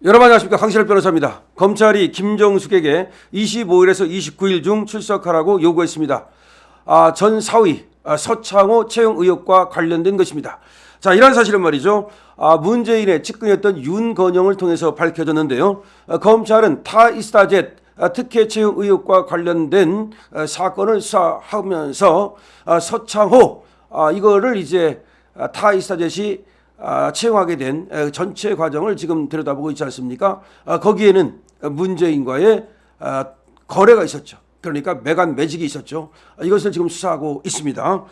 여러분 안녕하십니까. 강신일 변호사입니다. 검찰이 김정숙에게 25일에서 29일 중 출석하라고 요구했습니다. 전 사위 서창호 채용 의혹과 관련된 것입니다. 자, 이러한 사실은 말이죠. 문재인의 측근이었던 윤건영을 통해서 밝혀졌는데요. 검찰은 타이스타젯 특혜 채용 의혹과 관련된 사건을 수사하면서 서창호 이거를 이제 타이스타젯이 채용하게 된 전체 과정을 지금 들여다보고 있지 않습니까? 거기에는 문재인과의 거래가 있었죠. 그러니까 매간 매직이 있었죠. 이것을 지금 수사하고 있습니다.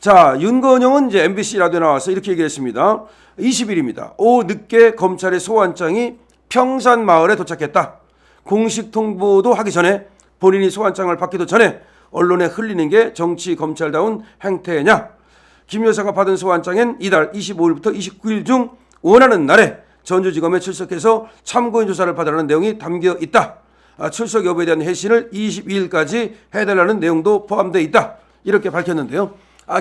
자, 윤건영은 이제 MBC 라디오에 나와서 이렇게 얘기했습니다. 20일입니다. 오후 늦게 검찰의 소환장이 평산마을에 도착했다. 공식 통보도 하기 전에 본인이 소환장을 받기도 전에 언론에 흘리는 게 정치 검찰다운 행태냐? 김 여사가 받은 소환장엔 이달 25일부터 29일 중 원하는 날에 전주지검에 출석해서 참고인 조사를 받으라는 내용이 담겨 있다. 출석 여부에 대한 회신을 22일까지 해달라는 내용도 포함되어 있다. 이렇게 밝혔는데요.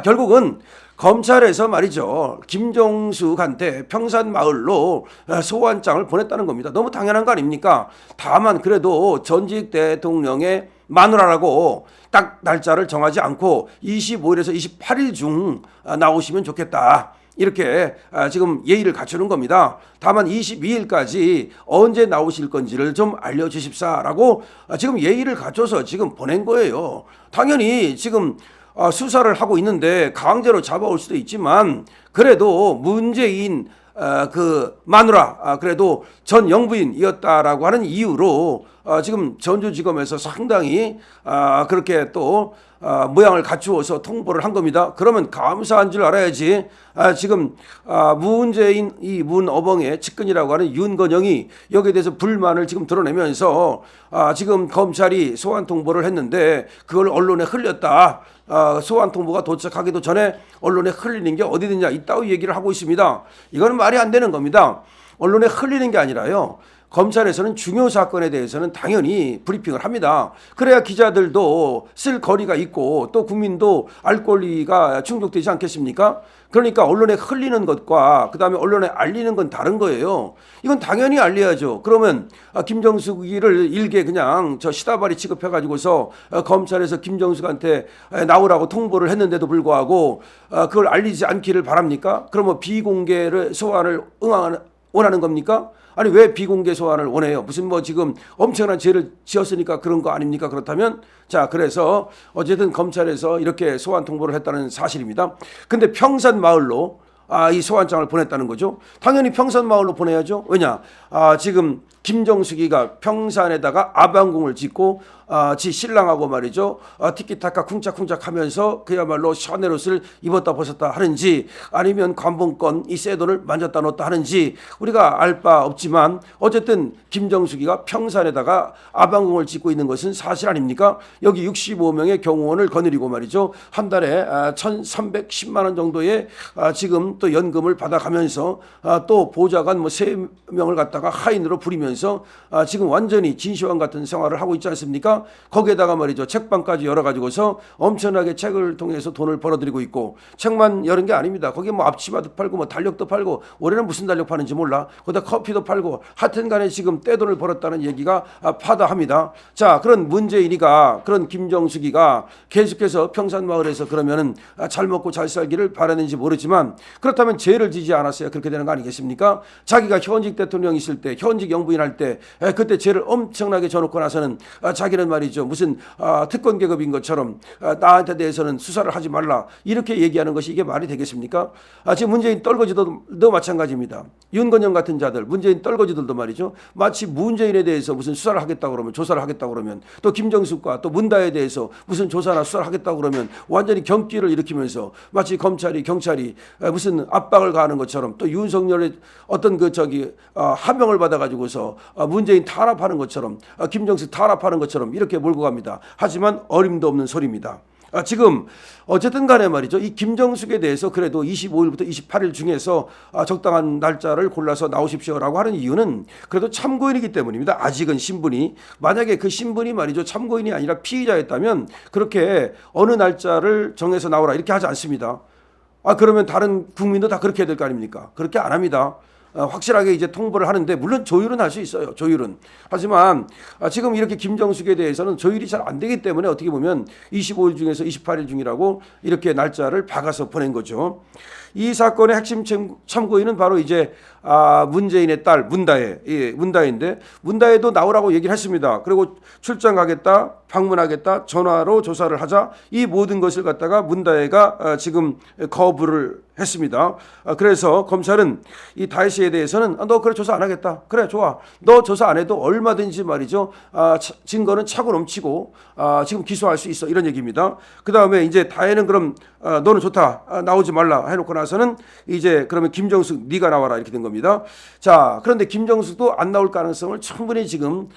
결국은 검찰에서 말이죠. 김정숙한테 평산마을로 소환장을 보냈다는 겁니다. 너무 당연한 거 아닙니까? 다만 그래도 전직 대통령의 마누라라고 딱 날짜를 정하지 않고 25일에서 28일 중 나오시면 좋겠다. 이렇게 지금 예의를 갖추는 겁니다. 다만 22일까지 언제 나오실 건지를 좀 알려주십사라고 지금 예의를 갖춰서 지금 보낸 거예요. 당연히 지금 수사를 하고 있는데 강제로 잡아올 수도 있지만 그래도 문재인 그 마누라 그래도 전 영부인이었다라고 하는 이유로 지금 전주지검에서 상당히 그렇게 또 모양을 갖추어서 통보를 한 겁니다. 그러면 감사한 줄 알아야지. 지금 문재인 이 문어벙의 측근이라고 하는 윤건영이 여기에 대해서 불만을 지금 드러내면서 지금 검찰이 소환 통보를 했는데 그걸 언론에 흘렸다. 소환 통보가 도착하기도 전에 언론에 흘리는 게 어디든지 있다고 얘기를 하고 있습니다. 이거는 말이 안 되는 겁니다. 언론에 흘리는 게 아니라요. 검찰에서는 중요 사건에 대해서는 당연히 브리핑을 합니다. 그래야 기자들도 쓸 거리가 있고 또 국민도 알 권리가 충족되지 않겠습니까? 그러니까 언론에 흘리는 것과 그다음에 언론에 알리는 건 다른 거예요. 이건 당연히 알려야죠. 그러면 김정숙이를 일개 그냥 저 시다발이 취급해가지고서 검찰에서 김정숙한테 나오라고 통보를 했는데도 불구하고 그걸 알리지 않기를 바랍니까? 그러면 비공개를 소환을 원하는 겁니까? 아니 왜 비공개 소환을 원해요? 무슨 뭐 지금 엄청난 죄를 지었으니까 그런 거 아닙니까? 그렇다면 자 그래서 어쨌든 검찰에서 이렇게 소환 통보를 했다는 사실입니다. 근데 평산마을로 이 소환장을 보냈다는 거죠. 당연히 평산마을로 보내야죠. 왜냐? 지금 김정숙이가 평산에다가 아방궁을 짓고 지 신랑하고 말이죠. 티키타카 쿵짝쿵짝 하면서 그야말로 샤넬 옷을 입었다 벗었다 하는지 아니면 관봉권 이 새 돈을 만졌다 놓았다 하는지 우리가 알 바 없지만 어쨌든 김정숙이가 평산에다가 아방궁을 짓고 있는 것은 사실 아닙니까? 여기 65명의 경호원을 거느리고 말이죠. 한 달에 1,310만 원 정도의 지금 또 연금을 받아가면서 또 보좌관 뭐 3명을 갖다가 하인으로 부리면서 지금 완전히 진시황 같은 생활을 하고 있지 않습니까? 거기에다가 말이죠. 책방까지 열어가지고서 엄청나게 책을 통해서 돈을 벌어들이고 있고 책만 여는 게 아닙니다. 거기에 뭐 앞치마도 팔고 뭐 달력도 팔고 올해는 무슨 달력 파는지 몰라. 거기다 커피도 팔고 하여튼 간에 지금 떼돈을 벌었다는 얘기가 파다합니다. 자, 그런 문재인이가 그런 김정숙이가 계속해서 평산마을에서 그러면은 잘 먹고 잘 살기를 바라는지 모르지만 그렇다면 죄를 지지 않았어야 그렇게 되는 거 아니겠습니까? 자기가 현직 대통령 있을 때 현직 영부인 할 때 그때 죄를 엄청나게 져놓고 나서는 자기는 말이죠. 무슨 특권 계급인 것처럼 나한테 대해서는 수사를 하지 말라 이렇게 얘기하는 것이 이게 말이 되겠습니까? 지금 문재인 떨거지도 마찬가지입니다. 윤건영 같은 자들 문재인 떨거지들도 말이죠. 마치 문재인에 대해서 무슨 수사를 하겠다고 그러면 조사를 하겠다고 그러면 또 김정숙과 또 문다에 대해서 무슨 조사나 수사를 하겠다고 그러면 완전히 경기를 일으키면서 마치 검찰이 경찰이 무슨 압박을 가하는 것처럼 또 윤석열의 어떤 그 하명을 받아가지고서 문재인 탄압하는 것처럼 김정숙 탄압하는 것처럼 이렇게 몰고 갑니다. 하지만 어림도 없는 소리입니다. 지금 어쨌든 간에 말이죠. 이 김정숙에 대해서 그래도 25일부터 28일 중에서 적당한 날짜를 골라서 나오십시오라고 하는 이유는 그래도 참고인이기 때문입니다. 아직은 신분이 만약에 그 신분이 말이죠. 참고인이 아니라 피의자였다면 그렇게 어느 날짜를 정해서 나오라 이렇게 하지 않습니다. 그러면 다른 국민도 다 그렇게 해야 될 거 아닙니까? 그렇게 안 합니다. 확실하게 이제 통보를 하는데, 물론 조율은 할 수 있어요. 조율은. 하지만 지금 이렇게 김정숙에 대해서는 조율이 잘 안 되기 때문에 어떻게 보면 25일 중에서 28일 중이라고 이렇게 날짜를 박아서 보낸 거죠. 이 사건의 핵심 참고인은 바로 이제 문재인의 딸 문다혜인데, 문다혜도 나오라고 얘기를 했습니다. 그리고 출장 가겠다, 방문하겠다, 전화로 조사를 하자, 이 모든 것을 갖다가 문다혜가 지금 거부를 했습니다. 그래서 검찰은 이 다혜 씨에 대해서는 너 그래 조사 안 하겠다. 그래 좋아. 너 조사 안 해도 얼마든지 말이죠. 증거는 차고 넘치고 지금 기소할 수 있어. 이런 얘기입니다. 그 다음에 이제 다혜는 그럼 너는 좋다. 나오지 말라 해놓고 나서는 이제 그러면 김정숙 네가 나와라 이렇게 된 겁니다. 자, 그런데 김정숙도 안 나올 가능성을 충분히 지금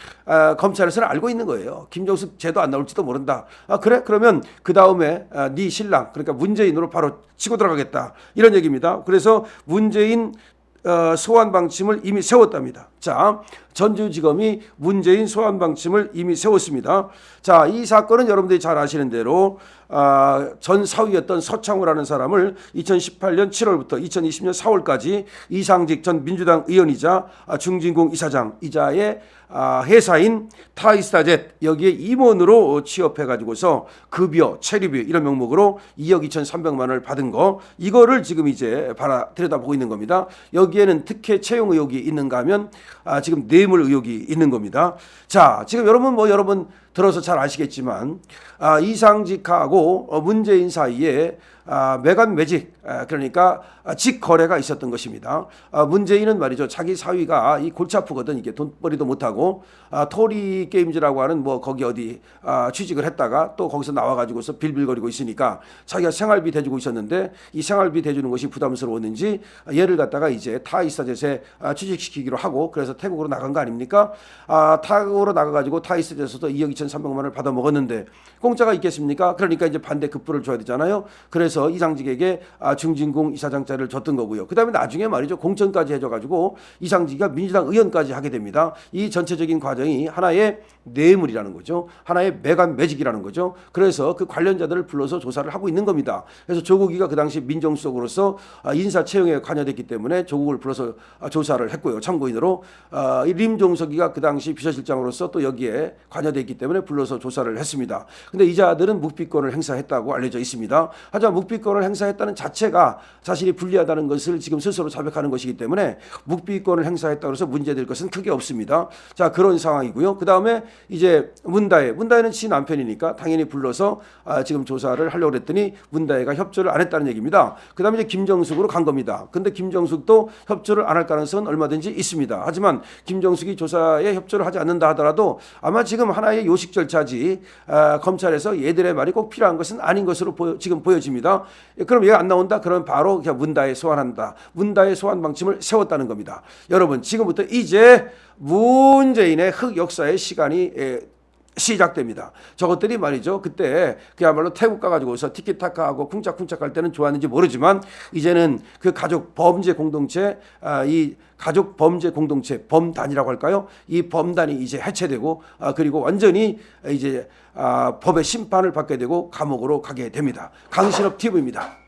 검찰에서는 알고 있는 거예요. 김정숙 쟤도 안 나올지도 모른다. 그래? 그러면 그 다음에 네 신랑 그러니까 문재인으로 바로 치고 들어가겠다. 이런 얘기입니다. 그래서 문재인 소환 방침을 이미 세웠답니다. 자, 전주지검이 문재인 소환 방침을 이미 세웠습니다. 자, 이 사건은 여러분들이 잘 아시는 대로 전 사위였던 서창호라는 사람을 2018년 7월부터 2020년 4월까지 이상직 전 민주당 의원이자 중진공 이사장이자의 회사인 타이스타젯 여기에 임원으로 취업해가지고서 급여, 체류비 이런 명목으로 2억 2,300만 원을 받은 거, 이거를 지금 이제 들여다보고 있는 겁니다. 여기에는 특혜 채용 의혹이 있는가 하면 지금 뇌물 의혹이 있는 겁니다. 자, 지금 여러분 들어서 잘 아시겠지만 이상직하고 문재인 사이에 매간 매직 그러니까 직거래가 있었던 것입니다. 문재인은 말이죠, 자기 사위가 이 골치 아프거든. 이게 돈벌이도 못하고 토리 게임즈라고 하는 뭐 거기 어디 취직을 했다가 또 거기서 나와가지고서 빌빌거리고 있으니까 자기가 생활비 대주고 있었는데 이 생활비 대주는 것이 부담스러웠는지 얘를 갖다가 이제 타이스타젯에 취직시키기로 하고 그래서 태국으로 나간 거 아닙니까? 태국으로 나가가지고 타이스타젯에서도 2억 2,300만 원을 받아 먹었는데 공짜가 있겠습니까? 그러니까 이제 반대 급부를 줘야 되잖아요. 그래서 이상직에게 중진공 이사장자를 줬던 거고요. 그 다음에 나중에 말이죠, 공천까지 해줘가지고 이상직이 민주당 의원까지 하게 됩니다. 이 전체적인 과정이 하나의 뇌물이라는 거죠. 하나의 매간 매직이라는 거죠. 그래서 그 관련자들을 불러서 조사를 하고 있는 겁니다. 그래서 조국이가 그 당시 민정수석으로서 인사 채용에 관여됐기 때문에 조국을 불러서 조사를 했고요. 참고인으로 림종석이가 그 당시 비서실장으로서 또 여기에 관여됐기 때문에 불러서 조사를 했습니다. 근데 이 자들은 묵비권을 행사했다고 알려져 있습니다. 하지만 묵비권을 행사했다는 자체가 자신이 불리하다는 것을 지금 스스로 자백하는 것이기 때문에 묵비권을 행사했다고 해서 문제될 것은 크게 없습니다. 자, 그런 상황이고요. 그 다음에 이제 문다혜는 지 남편이니까 당연히 불러서 지금 조사를 하려고 했더니 문다혜가 협조를 안 했다는 얘기입니다. 그 다음에 이제 김정숙으로 간 겁니다. 근데 김정숙도 협조를 안 할 가능성은 얼마든지 있습니다. 하지만 김정숙이 조사에 협조를 하지 않는다 하더라도 아마 지금 하나의 요식 절차지 검찰에서 얘들의 말이 꼭 필요한 것은 아닌 것으로 지금 보여집니다. 그럼 얘가 안 나온다? 그러면 바로 그냥 문다혜 소환한다. 문다혜 소환 방침을 세웠다는 겁니다. 여러분, 지금부터 이제 문재인의 흑역사의 시간이 시작됩니다. 저것들이 말이죠, 그때 그야말로 태국 가가지고서 티키타카하고 쿵짝쿵짝 할 때는 좋았는지 모르지만 이제는 그 가족 범죄 공동체, 이 가족 범죄 공동체 범단이라고 할까요? 이 범단이 이제 해체되고 그리고 완전히 이제 법의 심판을 받게 되고 감옥으로 가게 됩니다. 강신업 TV입니다.